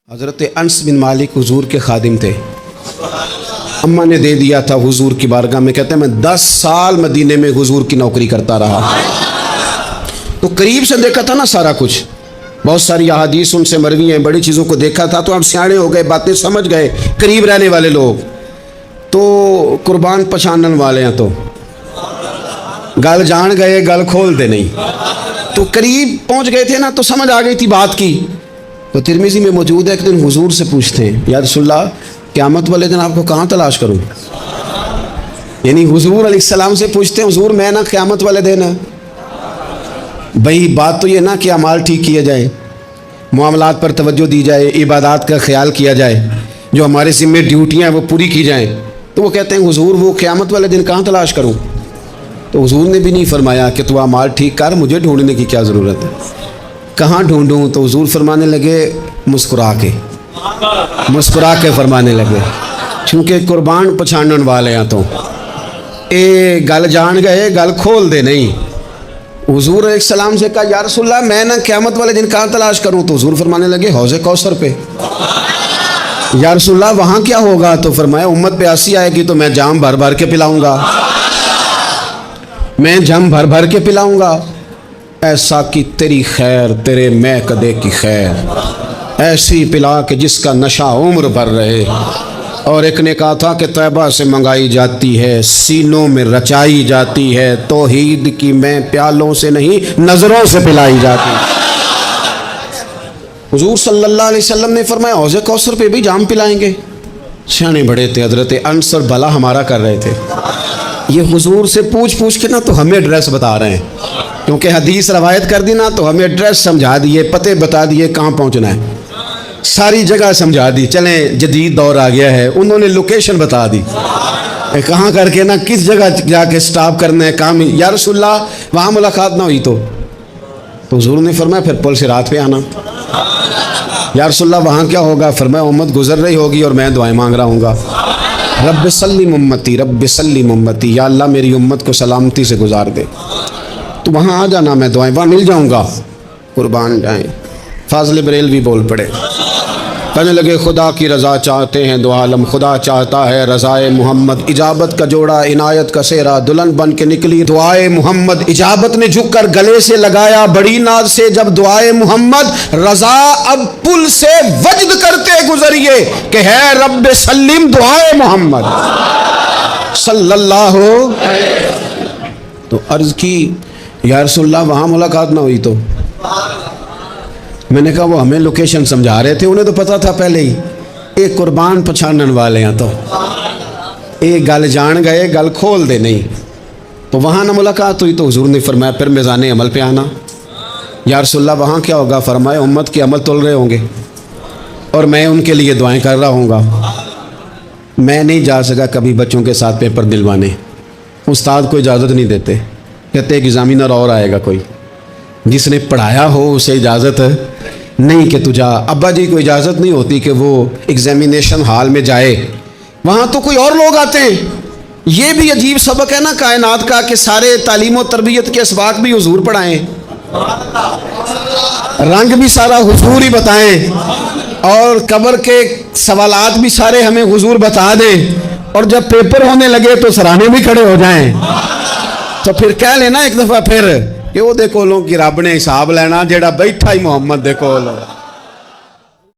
حضرت انس بن مالک حضور کے خادم تھے. اماں نے دے دیا تھا حضور کی بارگاہ میں. کہتے ہیں میں 10 سال مدینے میں حضور کی نوکری کرتا رہا, تو قریب سے دیکھا تھا نا سارا کچھ. بہت ساری احادیث ان سے مروی ہیں, بڑی چیزوں کو دیکھا تھا, تو ہم سیاڑے ہو گئے, باتیں سمجھ گئے. قریب رہنے والے لوگ تو قربان پچھانن والے ہیں, تو گل جان گئے, گل کھول دے نہیں. تو قریب پہنچ گئے تھے نا, تو سمجھ آ گئی تھی بات کی. تو ترمذی میں موجود ہے, ایک دن حضور سے پوچھتے ہیں یا رسول اللہ قیامت والے دن آپ کو کہاں تلاش کروں. یعنی حضور علیہ السلام سے پوچھتے ہیں, حضور میں نا قیامت والے دن, بھئی بات تو یہ نا کہ اعمال ٹھیک کیے جائے, معاملات پر توجہ دی جائے, عبادات کا خیال کیا جائے, جو ہمارے ذمہ ڈیوٹیاں ہیں وہ پوری کی جائیں. تو وہ کہتے ہیں حضور وہ قیامت والے دن کہاں تلاش کروں. تو حضور نے بھی نہیں فرمایا کہ تو اعمال ٹھیک کر, مجھے ڈھونڈنے کی کیا ضرورت ہے, کہاں ڈھونڈوں. تو حضور فرمانے لگے مسکرا کے فرمانے لگے, چونکہ قربان پچھانن والے ہیں, تو اے گل جان گئے, گل کھول دے نہیں. حضور علیہ السلام سے کہا یا رسول اللہ میں نا قیامت والے دن کہاں تلاش کروں. تو حضور فرمانے لگے حوض کوثر پہ. یا رسول اللہ وہاں کیا ہوگا. تو فرمایا امت پیاسی آئے گی تو میں جام بھر بھر کے پلاؤں گا, میں جام بھر بھر کے پلاؤں گا. ایسا کہ تیری خیر تیرے میں کدے کی خیر, ایسی پلا کہ جس کا نشہ عمر بھر رہے. اور ایک نے کہا تھا کہ طیبہ سے منگائی جاتی ہے, سینوں میں رچائی جاتی ہے, توحید کی میں پیالوں سے نہیں نظروں سے پلائی جاتی ہے. حضور صلی اللہ علیہ وسلم نے فرمایا حوض کوثر پہ بھی جام پلائیں گے. سیانے بڑے تھے حضرت انس, اور بھلا ہمارا کر رہے تھے. یہ حضور سے پوچھ کے نا تو ہمیں ایڈریس بتا رہے ہیں, کیونکہ حدیث روایت کر دی نا تو ہمیں ایڈریس سمجھا دیے, پتے بتا دیے کہاں پہنچنا ہے, ساری جگہ سمجھا دی. چلیں جدید دور آ گیا ہے, انہوں نے لوکیشن بتا دی کہاں کر کے نا کس جگہ جا کے سٹاپ کرنا ہے کام. یا رسول اللہ وہاں ملاقات نہ ہوئی تو حضور نے فرمایا پھر پل صراط پہ آنا. یا رسول اللہ وہاں کیا ہوگا. فرمایا امت گزر رہی ہوگی اور میں دعائیں مانگ رہا ہوں گا, رب سلم امتی رب سلم امتی, یا اللہ میری امت کو سلامتی سے گزار دے. تو وہاں آ جانا, میں دعائیں وہاں مل جاؤں گا. قربان جائیں. فاضل بریلوی بول پڑے, کہنے لگے خدا کی رضا چاہتے ہیں دو عالم, خدا چاہتا ہے رضائے محمد. اجابت کا جوڑا عنایت کا سہرا, دلہن بن کے نکلی دعائے محمد. اجابت نے جھک کر گلے سے لگایا بڑی ناز سے جب دعائے محمد. رضا اب پل سے وجد کرتے گزریے کہ ہے رب سلم دعائے محمد صلی اللہ. تو عرض کی یا رسول اللہ وہاں ملاقات نہ ہوئی. تو میں نے کہا وہ ہمیں لوکیشن سمجھا رہے تھے, انہیں تو پتا تھا پہلے ہی. ایک قربان پچھانن والے ہیں, تو ایک گل جان گئے, گل کھول دے نہیں. تو وہاں نہ ملاقات ہوئی تو حضور نے فرمایا پھر میزان عمل پہ آنا. یا رسول اللہ وہاں کیا ہوگا. فرمایا امت کے عمل تول رہے ہوں گے اور میں ان کے لیے دعائیں کر رہا ہوں گا. میں نہیں جا سکا کبھی بچوں کے ساتھ پیپر دلوانے, استاد کو اجازت نہیں دیتے, کہتے ایک ایگزامینر اور آئے گا کوئی جس نے پڑھایا ہو, اسے اجازت نہیں کہ تو جا. ابا جی کو اجازت نہیں ہوتی کہ وہ ایگزامینیشن ہال میں جائے, وہاں تو کوئی اور لوگ آتے ہیں. یہ بھی عجیب سبق ہے نا کائنات کا کہ سارے تعلیم و تربیت کے اسباق بھی حضور پڑھائیں, رنگ بھی سارا حضور ہی بتائیں, اور قبر کے سوالات بھی سارے ہمیں حضور بتا دیں, اور جب پیپر ہونے لگے تو سرانے بھی کھڑے ہو جائیں. تو پھر کہہ لینا ایک دفعہ پھر کہ وہ دے کولوں کی رب نے حساب لینا جیڑا بیٹھا ہی محمد دے کول.